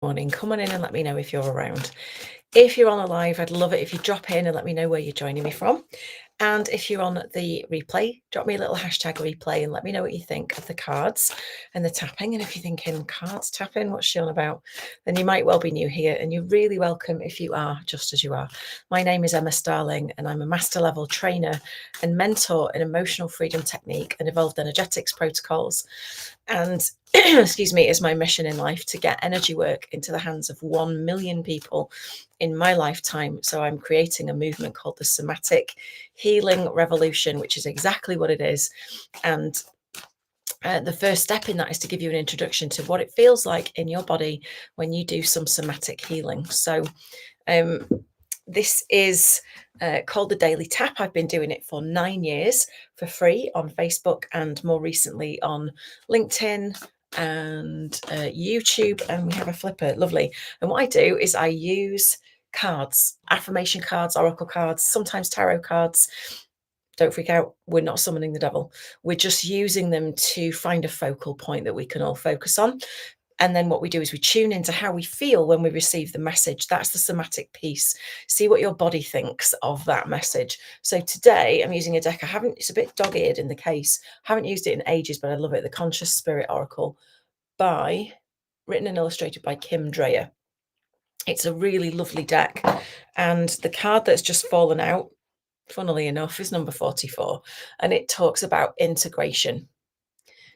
morning. Come on in and let me know if you're around. If you're on a live, I'd love it if you drop in and let me know where you're joining me from. And if you're on the replay, drop me a little hashtag replay and let me know what you think of the cards and the tapping. And if you're thinking, cards tapping, what's she on about? Then you might well be new here, and you're really welcome if you are, just as you are. My name is Emma Starling, and I'm a master level trainer and mentor in emotional freedom technique and evolved energetics protocols. And excuse me, is my mission in life to get energy work into the hands of 1 million people in my lifetime. So I'm creating a movement called the Somatic Healing Revolution, which is exactly what it is. And the first step in that is to give you an introduction to what it feels like in your body when you do some somatic healing. So this is called the Daily Tap. I've been doing it for 9 years for free on Facebook and more recently on LinkedIn and YouTube, and we have a flipper. Lovely. And what I do is I use cards, affirmation cards, oracle cards, sometimes tarot cards. Don't freak out, we're not summoning the devil. We're just using them to find a focal point that we can all focus on. And then what we do is we tune into how we feel when we receive the message. That's the somatic piece. See what your body thinks of that message. So today I'm using a deck. It's a bit dog-eared in the case. I haven't used it in ages, but I love it. The Conscious Spirit Oracle written and illustrated by Kim Dreyer. It's a really lovely deck. And the card that's just fallen out, funnily enough, is number 44. And it talks about integration.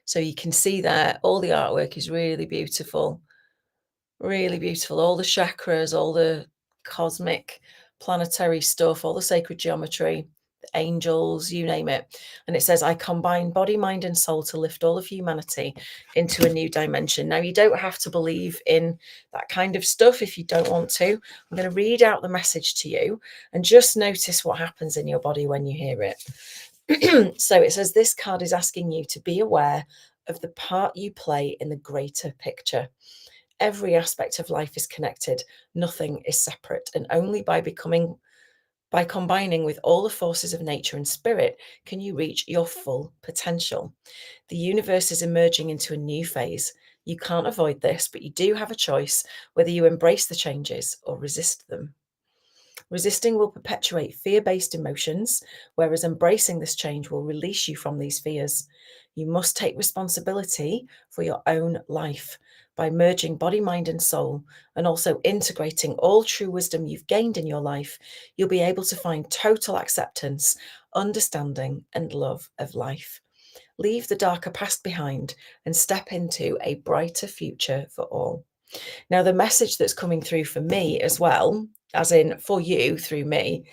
So you can see there, all the artwork is really beautiful. Really beautiful. All the chakras, all the cosmic planetary stuff, all the sacred geometry, the angels, you name it. And it says, I combine body, mind, and soul to lift all of humanity into a new dimension. Now, you don't have to believe in that kind of stuff if you don't want to. I'm going to read out the message to you and just notice what happens in your body when you hear it. So it says, this card is asking you to be aware of the part you play in the greater picture. Every aspect of life is connected. Nothing is separate. And only by combining with all the forces of nature and spirit can you reach your full potential. The universe is emerging into a new phase. You can't avoid this, but you do have a choice whether you embrace the changes or resist them. Resisting will perpetuate fear-based emotions, whereas embracing this change will release you from these fears. You must take responsibility for your own life by merging body, mind, and soul, and also integrating all true wisdom you've gained in your life. You'll be able to find total acceptance, understanding, and love of life. Leave the darker past behind and step into a brighter future for all. Now, the message that's coming through for me as well, as in for you through me,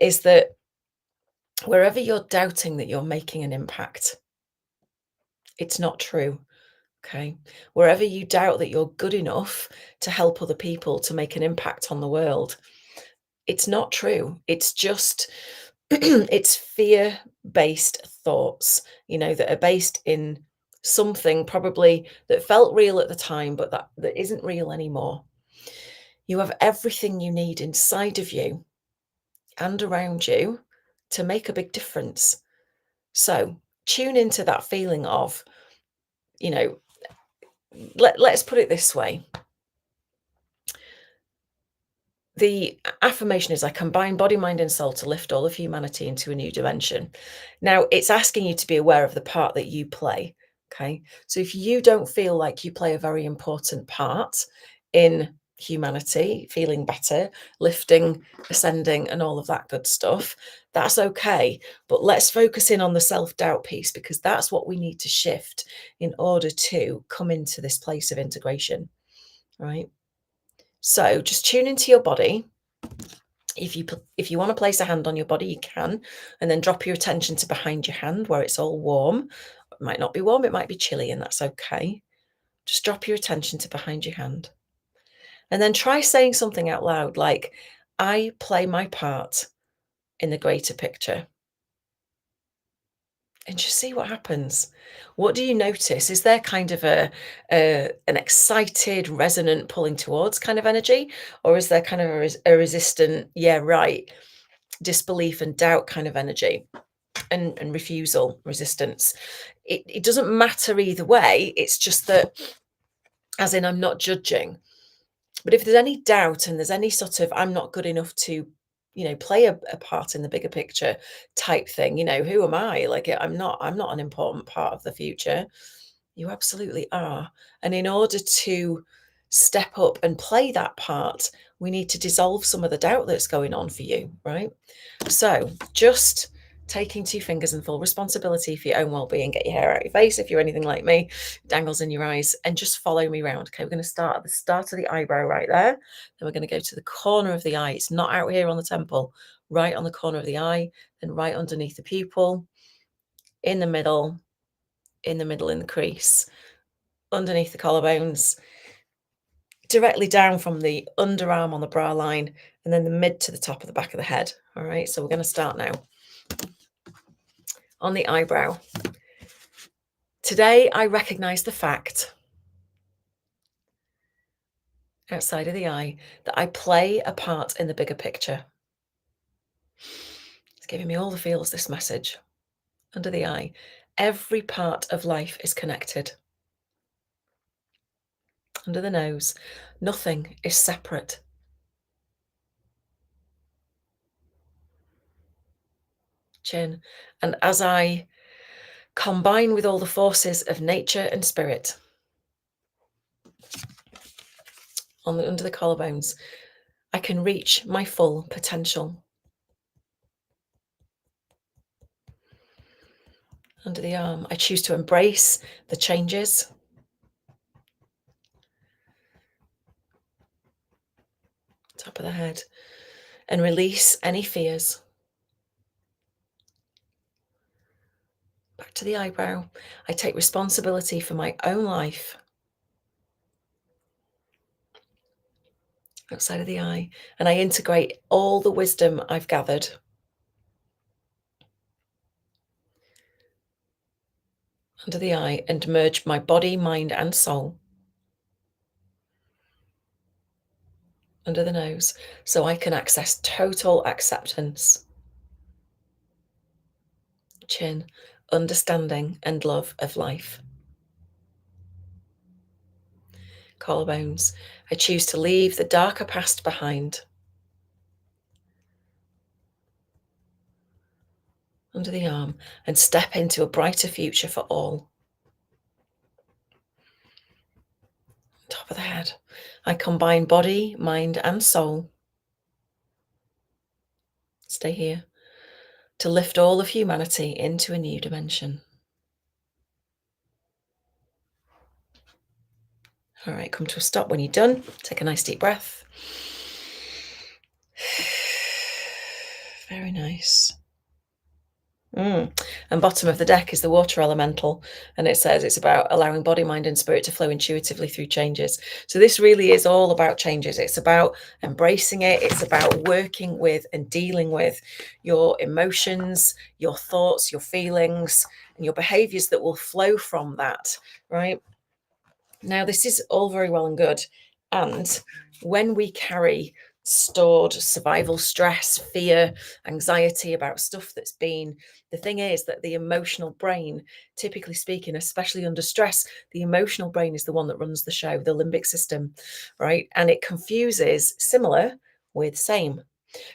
is that wherever you're doubting that you're making an impact, it's not true. Okay. Wherever you doubt that you're good enough to help other people to make an impact on the world, it's not true. It's just, it's fear based thoughts, that are based in something probably that felt real at the time, but that isn't real anymore. You have everything you need inside of you and around you to make a big difference. So tune into that feeling of, you know, let's put it this way. The affirmation is, I combine body, mind, and soul to lift all of humanity into a new dimension. Now, it's asking you to be aware of the part that you play. Okay. So if you don't feel like you play a very important part in humanity, feeling better, lifting, ascending, and all of that good stuff, that's okay. But let's focus in on the self-doubt piece, because that's what we need to shift in order to come into this place of integration. Right. So just tune into your body. If you want to place a hand on your body, you can, and then drop your attention to behind your hand where it's all warm. It might not be warm, it might be chilly, and that's okay. Just drop your attention to behind your hand. And then try saying something out loud like, I play my part in the greater picture. And just see what happens. What do you notice? Is there kind of an excited, resonant, pulling towards kind of energy? Or is there kind of a resistant, yeah, right, disbelief and doubt kind of energy and refusal, resistance? It doesn't matter either way. It's just that, as in, I'm not judging. But if there's any doubt and there's any sort of I'm not good enough to, play a part in the bigger picture type thing, who am I? Like I'm not an important part of the future. You absolutely are. And in order to step up and play that part, we need to dissolve some of the doubt that's going on for you, right? So just taking two fingers and full responsibility for your own well-being. Get your hair out your face if you're anything like me, dangles in your eyes, and just follow me around. Okay, we're going to start at the start of the eyebrow right there. Then we're going to go to the corner of the eye. It's not out here on the temple, right on the corner of the eye, then right underneath the pupil, in the middle, in the crease, underneath the collarbones, directly down from the underarm on the brow line, and then the mid to the top of the back of the head. All right, so we're going to start now on the eyebrow. Today, I recognize the fact, outside of the eye, that I play a part in the bigger picture. It's giving me all the feels, this message. Under the eye, every part of life is connected. Under the nose, nothing is separate. Chin. And as I combine with all the forces of nature and spirit, under the collarbones, I can reach my full potential. Under the arm, I choose to embrace the changes. Top of the head, and release any fears. Back to the eyebrow. I take responsibility for my own life. Outside of the eye, and I integrate all the wisdom I've gathered. Under the eye, and merge my body, mind, and soul. Under the nose, so I can access total acceptance. Chin, understanding and love of life. Collarbones, I choose to leave the darker past behind. Under the arm, and step into a brighter future for all. Top of the head, I combine body, mind, and soul. Stay here to lift all of humanity into a new dimension. All right, come to a stop when you're done. Take a nice deep breath. Very nice. And bottom of the deck is the water elemental, and it says it's about allowing body, mind, and spirit to flow intuitively through changes. So this really is all about changes. It's about embracing it. It's about working with and dealing with your emotions, your thoughts, your feelings, and your behaviors that will flow from that, right? Now, this is all very well and good. And when we carry stored survival stress, fear, anxiety about stuff that's been, the thing is that the emotional brain, typically speaking, especially under stress, the emotional brain is the one that runs the show, the limbic system, right? And it confuses similar with same.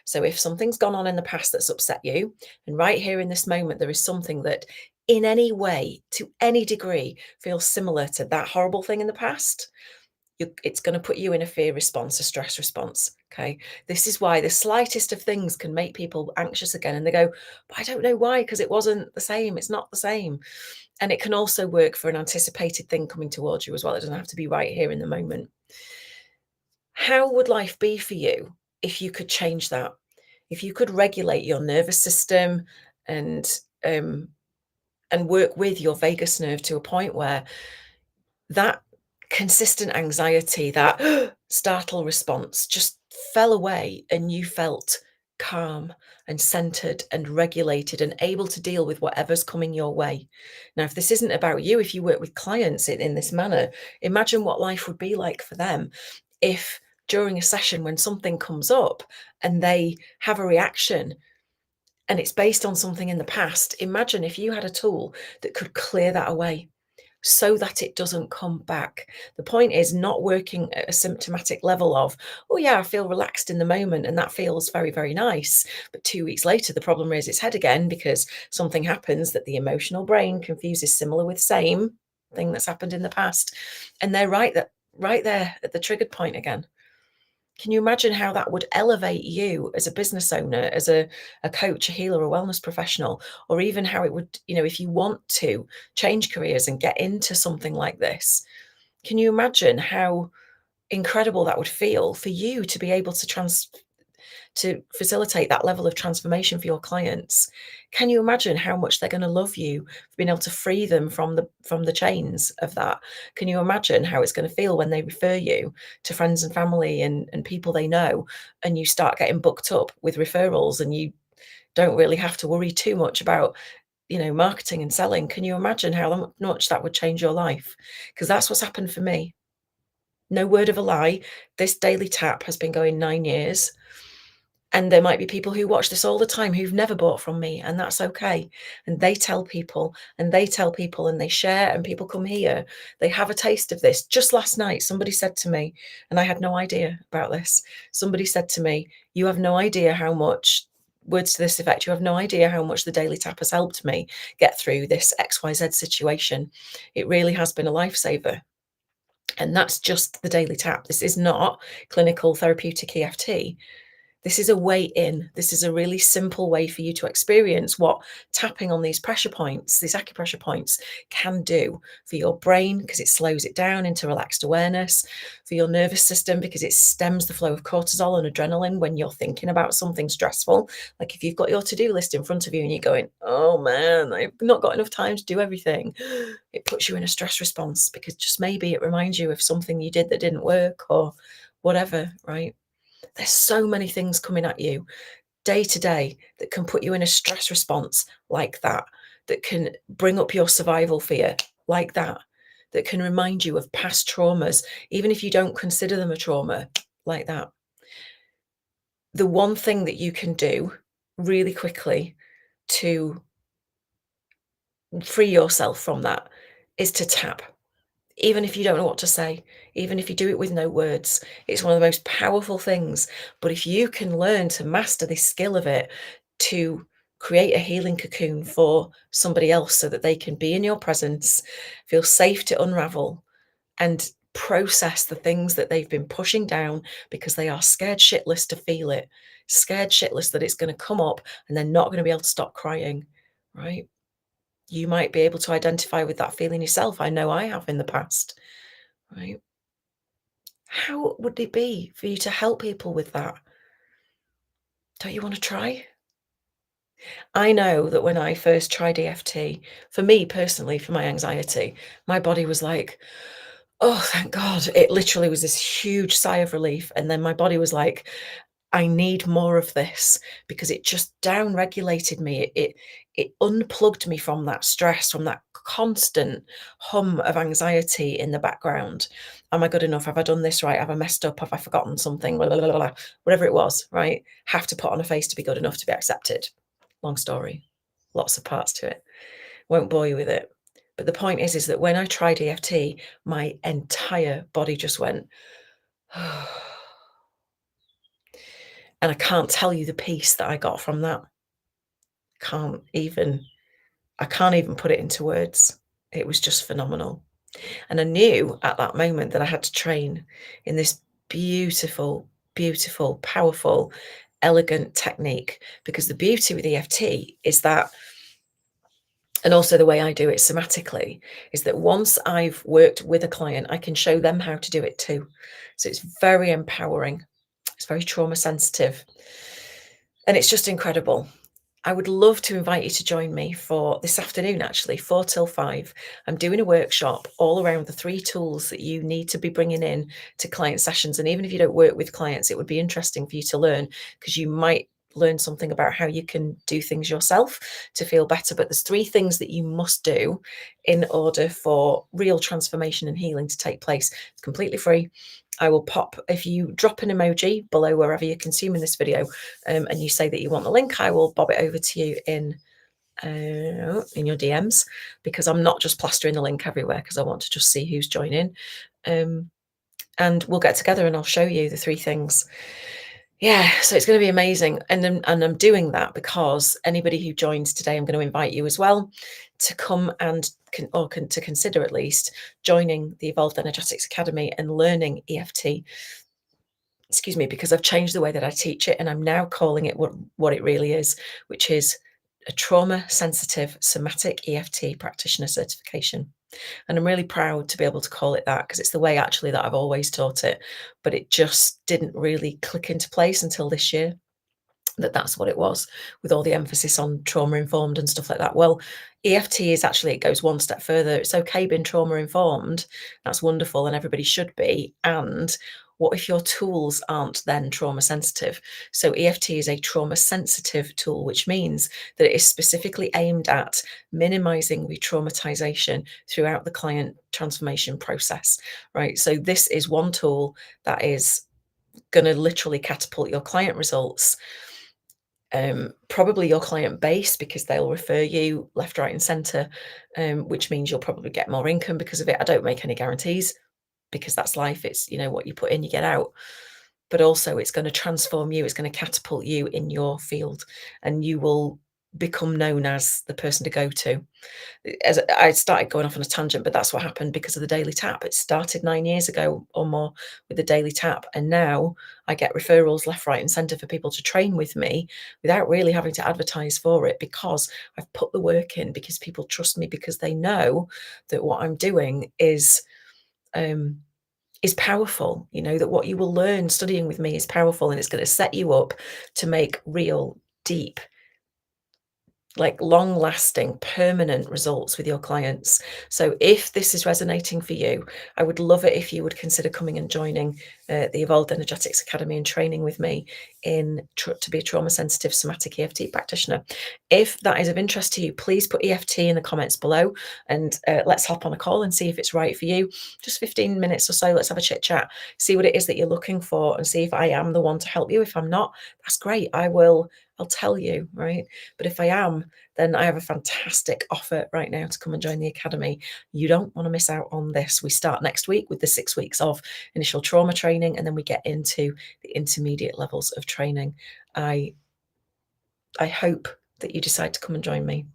So if something's gone on in the past that's upset you, and right here in this moment, there is something that in any way, to any degree, feels similar to that horrible thing in the past, it's going to put you in a fear response, a stress response. Okay. This is why the slightest of things can make people anxious again. And they go, but I don't know why, because it wasn't the same. It's not the same. And it can also work for an anticipated thing coming towards you as well. It doesn't have to be right here in the moment. How would life be for you if you could change that? If you could regulate your nervous system and um, and work with your vagus nerve to a point where that consistent anxiety, that startle response just fell away and you felt calm and centered and regulated and able to deal with whatever's coming your way. Now, if this isn't about you, if you work with clients in this manner, imagine what life would be like for them if during a session when something comes up and they have a reaction and it's based on something in the past. Imagine if you had a tool that could clear that away, so that it doesn't come back. The point is not working at a symptomatic level of, oh yeah, I feel relaxed in the moment and that feels very, very nice. But 2 weeks later, the problem rears its head again because something happens that the emotional brain confuses similar with same thing that's happened in the past. And they're right there at the triggered point again. Can you imagine how that would elevate you as a business owner, as a coach, a healer, a wellness professional, or even how it would, if you want to change careers and get into something like this? Can you imagine how incredible that would feel for you to be able to facilitate that level of transformation for your clients? Can you imagine how much they're going to love you for being able to free them from the chains of that? Can you imagine how it's going to feel when they refer you to friends and family and people they know, and you start getting booked up with referrals and you don't really have to worry too much about marketing and selling? Can you imagine how much that would change your life? Because that's what's happened for me. No word of a lie, this daily tap has been going 9 years. And there might be people who watch this all the time who've never bought from me, and that's okay. And they tell people, and they tell people, and they share, and people come here. They have a taste of this. Just last night, somebody said to me, and I had no idea about this. Somebody said to me, "You have no idea how much," words to this effect, "you have no idea how much the Daily Tap has helped me get through this XYZ situation. It really has been a lifesaver." And that's just the Daily Tap. This is not clinical therapeutic EFT. This is a way in. This is a really simple way for you to experience what tapping on these pressure points, these acupressure points, can do for your brain, because it slows it down into relaxed awareness, for your nervous system, because it stems the flow of cortisol and adrenaline when you're thinking about something stressful. Like if you've got your to-do list in front of you and you're going, oh man, I've not got enough time to do everything. It puts you in a stress response because just maybe it reminds you of something you did that didn't work or whatever, right? There's so many things coming at you day to day that can put you in a stress response like that, that can bring up your survival fear like that, that can remind you of past traumas, even if you don't consider them a trauma, like that. The one thing that you can do really quickly to free yourself from that is to tap. Even if you don't know what to say, even if you do it with no words, it's one of the most powerful things. But if you can learn to master this skill of it, to create a healing cocoon for somebody else so that they can be in your presence, feel safe to unravel and process the things that they've been pushing down because they are scared shitless to feel it, scared shitless that it's going to come up and they're not going to be able to stop crying, right? You might be able to identify with that feeling yourself. I know I have in the past, right? How would it be for you to help people with that? Don't you want to try? I know that when I first tried EFT, for me personally, for my anxiety, my body was like, oh, thank God. It literally was this huge sigh of relief. And then my body was like, I need more of this, because it just down regulated me. It unplugged me from that stress, from that constant hum of anxiety in the background. Am I good enough? Have I done this right? Have I messed up? Have I forgotten something? Blah, blah, blah, blah. Whatever it was, right? Have to put on a face to be good enough to be accepted. Long story, lots of parts to it. Won't bore you with it. But the point is that when I tried EFT, my entire body just went, and I can't tell you the peace that I got from that. Can't even I can't even put it into words. It was just phenomenal. And I knew at that moment that I had to train in this beautiful, beautiful, powerful, elegant technique, because the beauty with EFT is that, and also the way I do it somatically, is that once I've worked with a client, I can show them how to do it too. So it's very empowering. It's very trauma sensitive. And it's just incredible. I would love to invite you to join me for this afternoon, actually, 4 till 5. I'm doing a workshop all around the 3 tools that you need to be bringing in to client sessions. And even if you don't work with clients, it would be interesting for you to learn, because you might learn something about how you can do things yourself to feel better. But there's 3 things that you must do in order for real transformation and healing to take place. It's completely free. I will pop, if you drop an emoji below wherever you're consuming this video, and you say that you want the link, I will bob it over to you in in your DMs, because I'm not just plastering the link everywhere because I want to just see who's joining. And we'll get together and I'll show you the 3 things. Yeah, so it's going to be amazing. And I'm doing that because anybody who joins today, I'm going to invite you as well to come and to consider at least joining the Evolved Energetics Academy and learning EFT. Excuse me, because I've changed the way that I teach it and I'm now calling it what it really is, which is a trauma sensitive somatic EFT practitioner certification. And I'm really proud to be able to call it that because it's the way actually that I've always taught it, but it just didn't really click into place until this year that that's what it was, with all the emphasis on trauma informed and stuff like that. Well, EFT is actually, it goes one step further. It's okay being trauma informed. That's wonderful and everybody should be. And what if your tools aren't then trauma sensitive? So EFT is a trauma sensitive tool, which means that it is specifically aimed at minimizing re-traumatization throughout the client transformation process, right? So this is one tool that is going to literally catapult your client results, probably your client base, because they'll refer you left, right, and center, which means you'll probably get more income because of it. I don't make any guarantees because that's life. It's, what you put in, you get out. But also, it's going to transform you. It's going to catapult you in your field, and you will become known as the person to go to. As I started going off on a tangent, but that's what happened because of the Daily Tap. It started 9 years ago or more with the Daily Tap, and now I get referrals left, right, and centre for people to train with me without really having to advertise for it, because I've put the work in, because people trust me, because they know that what I'm doing is powerful. That what you will learn studying with me is powerful, and it's going to set you up to make real, deep, like long-lasting, permanent results with your clients. So if this is resonating for you, I would love it if you would consider coming and joining the Evolved Energetics Academy and training with me to be a trauma-sensitive somatic EFT practitioner. If that is of interest to you, please put EFT in the comments below, and let's hop on a call and see if it's right for you. Just 15 minutes or so. Let's have a chit chat, see what it is that you're looking for, and see if I am the one to help you. If I'm not, that's great. I'll tell you, right? But if I am, then I have a fantastic offer right now to come and join the academy. You don't want to miss out on this. We start next week with the 6 weeks of initial trauma training, and then we get into the intermediate levels of training. I hope that you decide to come and join me.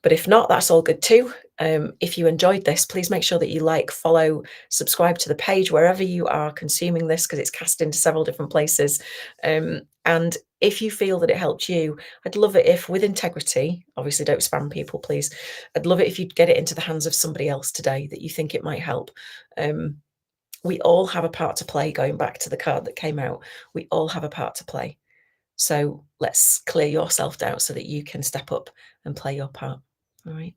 But if not, that's all good too. If you enjoyed this, please make sure that you like, follow, subscribe to the page wherever you are consuming this, because it's cast into several different places. And if you feel that it helped you, I'd love it if, with integrity, obviously don't spam people, please. I'd love it if you'd get it into the hands of somebody else today that you think it might help. We all have a part to play, going back to the card that came out. We all have a part to play. So let's clear your self-doubt so that you can step up and play your part. All right.